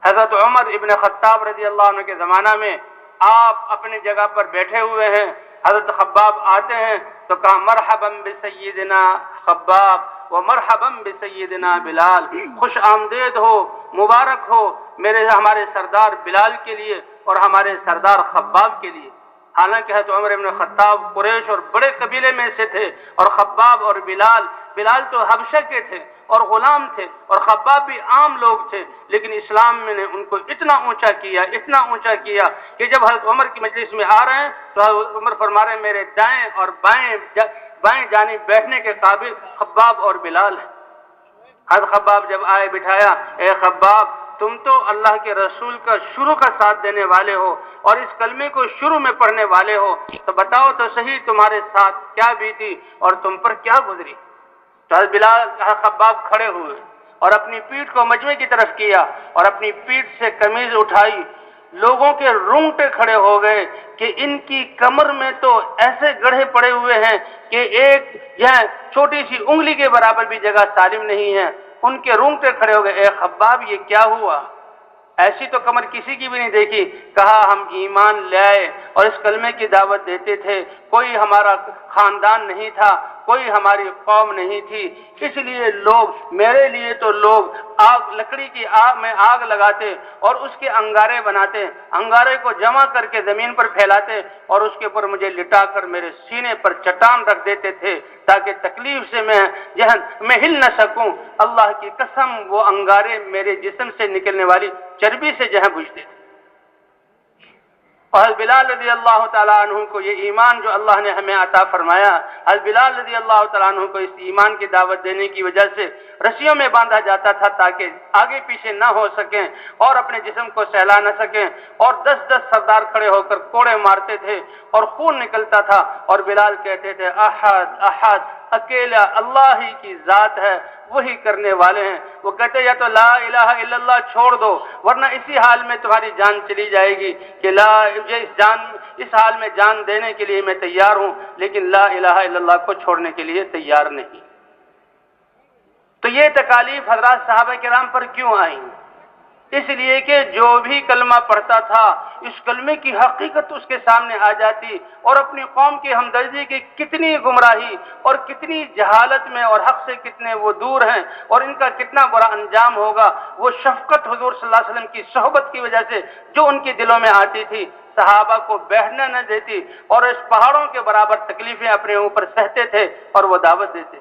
حضرت عمر ابن خطاب رضی اللہ عنہ کے زمانہ میں آپ اپنی جگہ پر بیٹھے ہوئے ہیں، حضرت خباب آتے ہیں تو کہا مرحبا بسیدنا خباب و مرحبا بسیدنا بلال، خوش آمدید ہو، مبارک ہو ہمارے سردار بلال کے لیے اور ہمارے سردار خباب کے لیے۔ حالانکہ حضرت عمر ابن خطاب قریش اور بڑے قبیلے میں سے تھے، اور خباب اور بلال تو حبشہ کے تھے اور غلام تھے، اور خباب بھی عام لوگ تھے، لیکن اسلام میں نے ان کو اتنا اونچا کیا کہ جب حضرت عمر کی مجلس میں آ رہے ہیں تو حضرت عمر فرما رہے ہیں میرے دائیں اور بائیں جانب بیٹھنے کے قابل خباب اور بلال ہیں۔ حضرت خباب جب آئے بٹھایا، اے خباب تم تو اللہ کے رسول کا شروع کا ساتھ دینے والے ہو اور اس کلمے کو شروع میں پڑھنے والے ہو، تو بتاؤ تو صحیح تمہارے ساتھ کیا بیتی اور تم پر کیا گزری۔ تو حضرت خباب کھڑے ہوئے اور اپنی پیٹھ کو مجمع کی طرف کیا اور اپنی پیٹھ سے قمیض اٹھائی، لوگوں کے رونگٹے کھڑے ہو گئے کہ ان کی کمر میں تو ایسے گڑھے پڑے ہوئے ہیں کہ ایک یہاں چھوٹی سی انگلی کے برابر بھی جگہ سالم نہیں ہے، ان کے رونگٹے کھڑے ہو گئے۔ اے خباب یہ کیا ہوا؟ ایسی تو کمر کسی کی بھی نہیں دیکھی۔ کہا ہم ایمان لے آئے اور اس کلمے کی دعوت دیتے تھے، کوئی ہمارا خاندان نہیں تھا، کوئی ہماری قوم نہیں تھی، اس لیے میرے لیے تو لوگ لکڑی کی آگ میں آگ لگاتے اور اس کے انگارے بناتے، انگارے کو جمع کر کے زمین پر پھیلاتے اور اس کے اوپر مجھے لٹا کر میرے سینے پر چٹان رکھ دیتے تھے تاکہ تکلیف سے میں ہل نہ سکوں۔ اللہ کی قسم وہ انگارے میرے جسم سے نکلنے والی چربی سے بجھتے تھے۔ اور حضرت بلال رضی اللہ تعالیٰ عنہ کو یہ ایمان جو اللہ نے ہمیں عطا فرمایا، حضرت بلال رضی اللہ تعالیٰ عنہ کو اس ایمان کی دعوت دینے کی وجہ سے رسیوں میں باندھا جاتا تھا تاکہ آگے پیچھے نہ ہو سکیں اور اپنے جسم کو سہلا نہ سکیں، اور 10 سردار کھڑے ہو کر کوڑے مارتے تھے اور خون نکلتا تھا، اور بلال کہتے تھے احد احد، اکیلا اللہ ہی کی ذات ہے، وہی کرنے والے ہیں۔ وہ کہتے یا تو لا الہ الا اللہ چھوڑ دو ورنہ اسی حال میں تمہاری جان چلی جائے گی، کہ اس حال میں جان دینے کے لیے میں تیار ہوں لیکن لا الہ الا اللہ کو چھوڑنے کے لیے تیار نہیں۔ تو یہ تکالیف حضرات صحابہ کرام پر کیوں آئیں؟ اس لیے کہ جو بھی کلمہ پڑھتا تھا اس کلمے کی حقیقت اس کے سامنے آ جاتی اور اپنی قوم کی ہمدردی کی کتنی گمراہی اور کتنی جہالت میں اور حق سے کتنے وہ دور ہیں اور ان کا کتنا برا انجام ہوگا، وہ شفقت حضور صلی اللہ علیہ وسلم کی صحبت کی وجہ سے جو ان کے دلوں میں آتی تھی، صحابہ کو بیٹھنے نہ دیتی اور اس پہاڑوں کے برابر تکلیفیں اپنے اوپر سہتے تھے اور وہ دعوت دیتے۔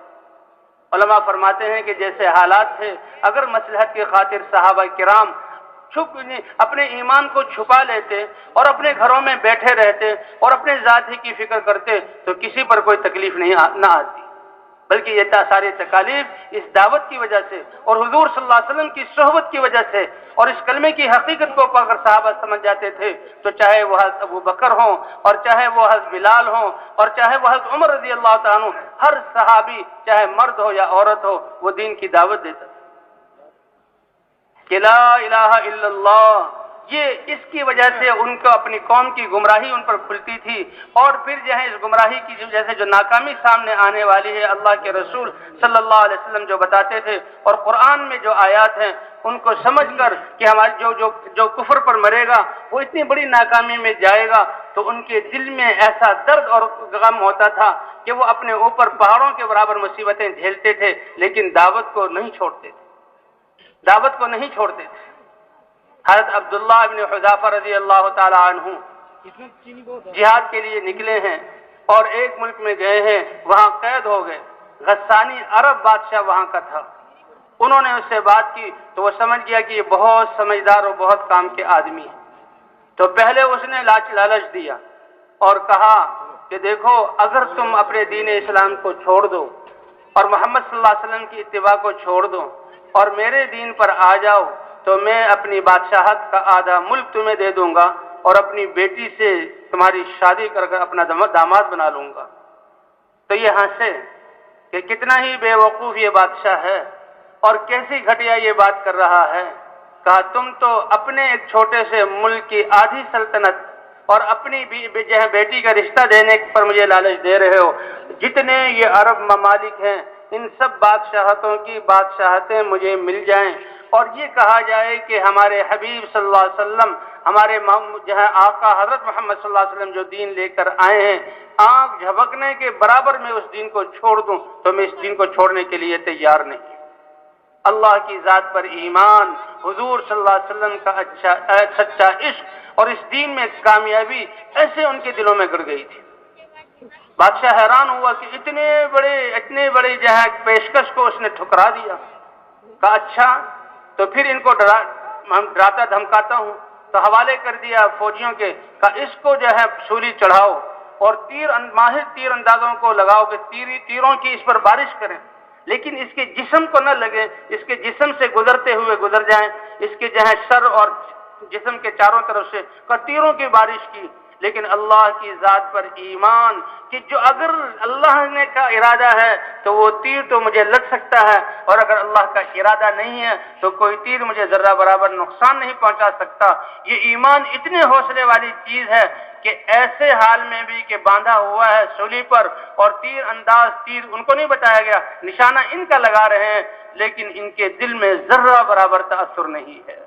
علماء فرماتے ہیں کہ جیسے حالات تھے، اگر مصلحت کی خاطر صحابہ کرام اپنے ایمان کو چھپا لیتے اور اپنے گھروں میں بیٹھے رہتے اور اپنے ذات ہی کی فکر کرتے تو کسی پر کوئی تکلیف نہ آتی، بلکہ یہ ساری تکالیف اس دعوت کی وجہ سے اور حضور صلی اللہ علیہ وسلم کی صحبت کی وجہ سے اور اس کلمے کی حقیقت کو اگر صحابہ سمجھ جاتے تھے تو چاہے وہ حضرت ابو بکر ہوں اور چاہے وہ حضرت بلال ہوں اور چاہے وہ حضرت عمر رضی اللہ تعالیٰ عنہ، ہر صحابی چاہے مرد ہو یا عورت ہو وہ دین کی دعوت دیتا کہ لا الہ الا اللہ۔ یہ اس کی وجہ سے ان کو اپنی قوم کی گمراہی ان پر کھلتی تھی، اور پھر اس گمراہی کی وجہ سے جو ناکامی سامنے آنے والی ہے، اللہ کے رسول صلی اللہ علیہ وسلم جو بتاتے تھے اور قرآن میں جو آیات ہیں ان کو سمجھ کر کہ ہمارے جو کفر پر مرے گا وہ اتنی بڑی ناکامی میں جائے گا، تو ان کے دل میں ایسا درد اور غم ہوتا تھا کہ وہ اپنے اوپر پہاڑوں کے برابر مصیبتیں جھیلتے تھے لیکن دعوت کو نہیں چھوڑتے تھے۔ حضرت عبداللہ ابن حذافہ رضی اللہ تعالی عنہ جہاد کے لیے نکلے ہیں اور ایک ملک میں گئے ہیں، وہاں قید ہو گئے۔ غسانی عرب بادشاہ وہاں کا تھا، انہوں نے اس سے بات کی تو وہ سمجھ گیا کہ یہ بہت سمجھدار اور بہت کام کے آدمی ہے، تو پہلے اس نے لالچ دیا اور کہا کہ دیکھو اگر تم اپنے دین اسلام کو چھوڑ دو اور محمد صلی اللہ علیہ وسلم کی اتباع کو چھوڑ دو اور میرے دین پر آ جاؤ تو میں اپنی بادشاہت کا آدھا ملک تمہیں دے دوں گا اور اپنی بیٹی سے تمہاری شادی کر اپنا داماد بنا لوں گا۔ تو یہ ہنسے کہ کتنا ہی بے وقوف یہ بادشاہ ہے اور کیسی گھٹیا یہ بات کر رہا ہے۔ کہا تم تو اپنے ایک چھوٹے سے ملک کی آدھی سلطنت اور اپنی بیٹی کا رشتہ دینے پر مجھے لالچ دے رہے ہو، جتنے یہ عرب ممالک ہیں ان سب بادشاہتوں کی بادشاہتیں مجھے مل جائیں اور یہ کہا جائے کہ ہمارے حبیب صلی اللہ علیہ وسلم، ہمارے جہاں آقا حضرت محمد صلی اللہ علیہ وسلم جو دین لے کر آئے ہیں، آنکھ جھپکنے کے برابر میں اس دین کو چھوڑ دوں تو میں اس دین کو چھوڑنے کے لیے تیار نہیں۔ اللہ کی ذات پر ایمان، حضور صلی اللہ علیہ وسلم کا سچا عشق اور اس دین میں کامیابی ایسے ان کے دلوں میں گڑ گئی تھی۔ بادشاہ حیران ہوا کہ اتنے بڑے جہاں پیشکش کو اس نے ٹھکرا دیا۔ کہا اچھا تو پھر ان کو ڈراتا دھمکاتا ہوں، تو حوالے کر دیا فوجیوں کے۔ کہا اس کو جو ہے سولی چڑھاؤ اور ماہر تیر اندازوں کو لگاؤ کہ تیروں کی اس پر بارش کریں، لیکن اس کے جسم کو نہ لگے، اس کے جسم سے گزرتے ہوئے گزر جائیں، اس کے جہاں سر اور جسم کے چاروں طرف سے تیروں کی بارش کی۔ لیکن اللہ کی ذات پر ایمان کہ جو اگر اللہ نے کا ارادہ ہے تو وہ تیر تو مجھے لگ سکتا ہے، اور اگر اللہ کا ارادہ نہیں ہے تو کوئی تیر مجھے ذرہ برابر نقصان نہیں پہنچا سکتا۔ یہ ایمان اتنے حوصلے والی چیز ہے کہ ایسے حال میں بھی کہ باندھا ہوا ہے سولی پر اور تیر ان کو نہیں بتایا گیا، نشانہ ان کا لگا رہے ہیں، لیکن ان کے دل میں ذرہ برابر تاثر نہیں ہے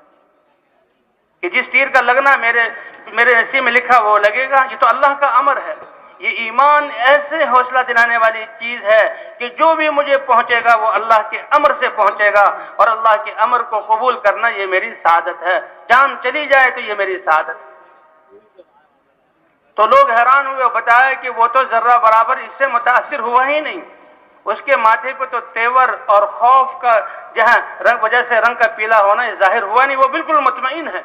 کہ جس تیر کا لگنا میرے نصیب میں لکھا وہ لگے گا۔ یہ تو اللہ کا امر ہے۔ یہ ایمان ایسے حوصلہ دلانے والی چیز ہے کہ جو بھی مجھے پہنچے گا وہ اللہ کے امر سے پہنچے گا، اور اللہ کے امر کو قبول کرنا یہ میری سعادت ہے، جان چلی جائے تو یہ میری سعادت ہے۔ تو لوگ حیران ہوئے، بتایا کہ وہ تو ذرہ برابر اس سے متاثر ہوا ہی نہیں، اس کے ماتھے پہ تو تیور اور خوف کا جہاں وجہ سے رنگ کا پیلا ہونا ظاہر ہوا نہیں، وہ بالکل مطمئن ہے۔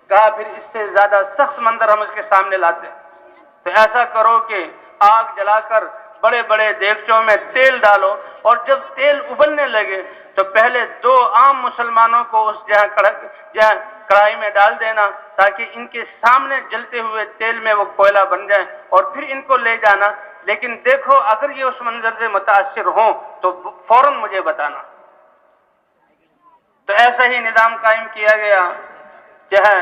کہا پھر اس سے زیادہ سخت منظر ہم اس کے سامنے لاتے ہیں، تو ایسا کرو کہ آگ جلا کر بڑے بڑے دیگچوں میں تیل ڈالو، اور جب تیل ابلنے لگے تو پہلے 2 عام مسلمانوں کو اس جہاں کڑھائی میں ڈال دینا تاکہ ان کے سامنے جلتے ہوئے تیل میں وہ کوئلہ بن جائے، اور پھر ان کو لے جانا، لیکن دیکھو اگر یہ اس منظر سے متاثر ہوں تو فوراً مجھے بتانا۔ تو ایسا ہی نظام قائم کیا گیا، جہاں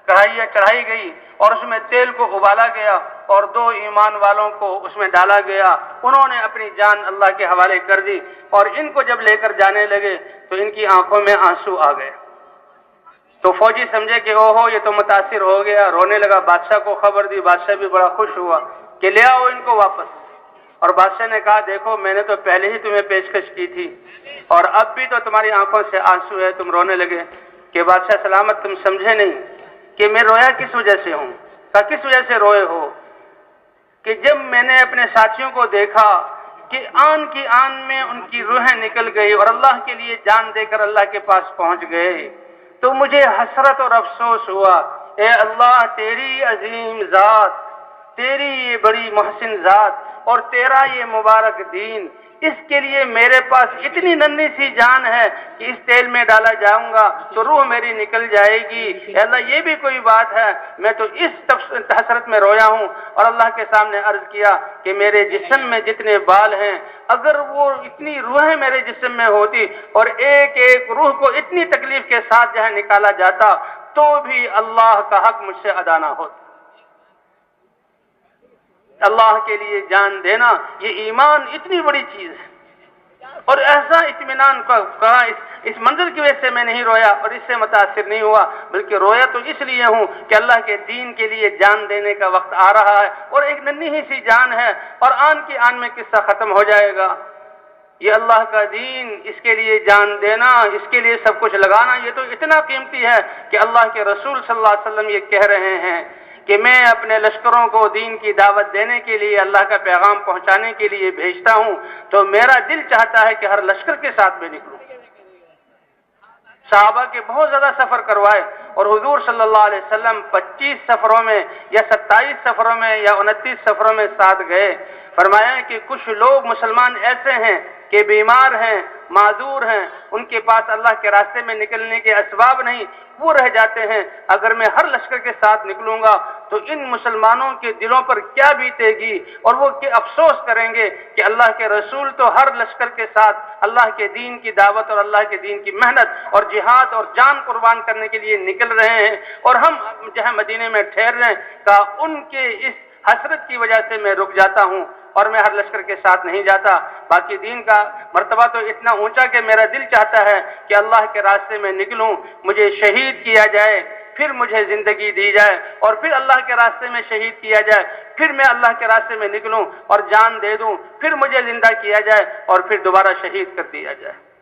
کڑھائیاں چڑھائی گئی اور اس میں تیل کو ابالا گیا اور 2 ایمان والوں کو اس میں ڈالا گیا، انہوں نے اپنی جان اللہ کے حوالے کر دی، اور ان کو جب لے کر جانے لگے تو ان کی آنکھوں میں آنسو آ گئے۔ تو فوجی سمجھے کہ اوہو یہ تو متاثر ہو گیا، رونے لگا، بادشاہ کو خبر دی، بادشاہ بھی بڑا خوش ہوا کہ لے آؤ ان کو واپس۔ اور بادشاہ نے کہا دیکھو میں نے تو پہلے ہی تمہیں پیشکش کی تھی، اور اب بھی تو تمہاری آنکھوں سے آنسو ہے، تم رونے لگے۔ کہ بادشاہ سلامت تم سمجھے نہیں کہ میں رویا کس وجہ سے ہوں؟ کہا کس وجہ سے روئے ہو؟ کہ جب میں نے اپنے ساتھیوں کو دیکھا کہ آن کی آن میں ان کی روحیں نکل گئی اور اللہ کے لیے جان دے کر اللہ کے پاس پہنچ گئے، تو مجھے حسرت اور افسوس ہوا، اے اللہ تیری عظیم ذات، تیری یہ بڑی محسن ذات اور تیرا یہ مبارک دین، اس کے لیے میرے پاس اتنی ننھی سی جان ہے کہ اس تیل میں ڈالا جاؤں گا تو روح میری نکل جائے گی۔ اے اللہ یہ بھی کوئی بات ہے؟ میں تو اس حسرت میں رویا ہوں۔ اور اللہ کے سامنے عرض کیا کہ میرے جسم میں جتنے بال ہیں، اگر وہ اتنی روحیں میرے جسم میں ہوتی اور ایک ایک روح کو اتنی تکلیف کے ساتھ جہاں نکالا جاتا تو بھی اللہ کا حق مجھ سے ادا نہ ہوتا۔ اللہ کے لیے جان دینا یہ ایمان اتنی بڑی چیز ہے، اور ایسا اطمینان کہا اس منظر کی وجہ سے میں نہیں رویا اور اس سے متاثر نہیں ہوا، بلکہ رویا تو اس لیے ہوں کہ اللہ کے دین کے لیے جان دینے کا وقت آ رہا ہے، اور ایک ننھی ہی سی جان ہے اور آن کی آن میں قصہ ختم ہو جائے گا۔ یہ اللہ کا دین، اس کے لیے جان دینا، اس کے لیے سب کچھ لگانا، یہ تو اتنا قیمتی ہے کہ اللہ کے رسول صلی اللہ علیہ وسلم یہ کہہ رہے ہیں کہ میں اپنے لشکروں کو دین کی دعوت دینے کے لیے، اللہ کا پیغام پہنچانے کے لیے بھیجتا ہوں، تو میرا دل چاہتا ہے کہ ہر لشکر کے ساتھ میں نکلوں۔ صحابہ کے بہت زیادہ سفر کروائے، اور حضور صلی اللہ علیہ وسلم 25 سفروں میں یا 27 سفروں میں یا 29 سفروں میں ساتھ گئے۔ فرمایا کہ کچھ لوگ مسلمان ایسے ہیں کہ بیمار ہیں، معذور ہیں، ان کے پاس اللہ کے راستے میں نکلنے کے اسباب نہیں، وہ رہ جاتے ہیں۔ اگر میں ہر لشکر کے ساتھ نکلوں گا تو ان مسلمانوں کے دلوں پر کیا بیتے گی، اور وہ کہ افسوس کریں گے کہ اللہ کے رسول تو ہر لشکر کے ساتھ اللہ کے دین کی دعوت اور اللہ کے دین کی محنت اور جہاد اور جان قربان کرنے کے لیے نکل رہے ہیں، اور ہم جہاں مدینے میں ٹھہر رہے ہیں۔ ان کے اس حسرت کی وجہ سے میں رک جاتا ہوں۔ اور میں ہر لشکر کے ساتھ نہیں جاتا، باقی دین کا مرتبہ تو اتنا اونچا کہ میرا دل چاہتا ہے کہ اللہ کے راستے میں نکلوں، مجھے شہید کیا جائے، پھر مجھے زندگی دی جائے، اور پھر اللہ کے راستے میں شہید کیا جائے، پھر میں اللہ کے راستے میں نکلوں اور جان دے دوں، پھر مجھے زندہ کیا جائے اور پھر دوبارہ شہید کر دیا جائے۔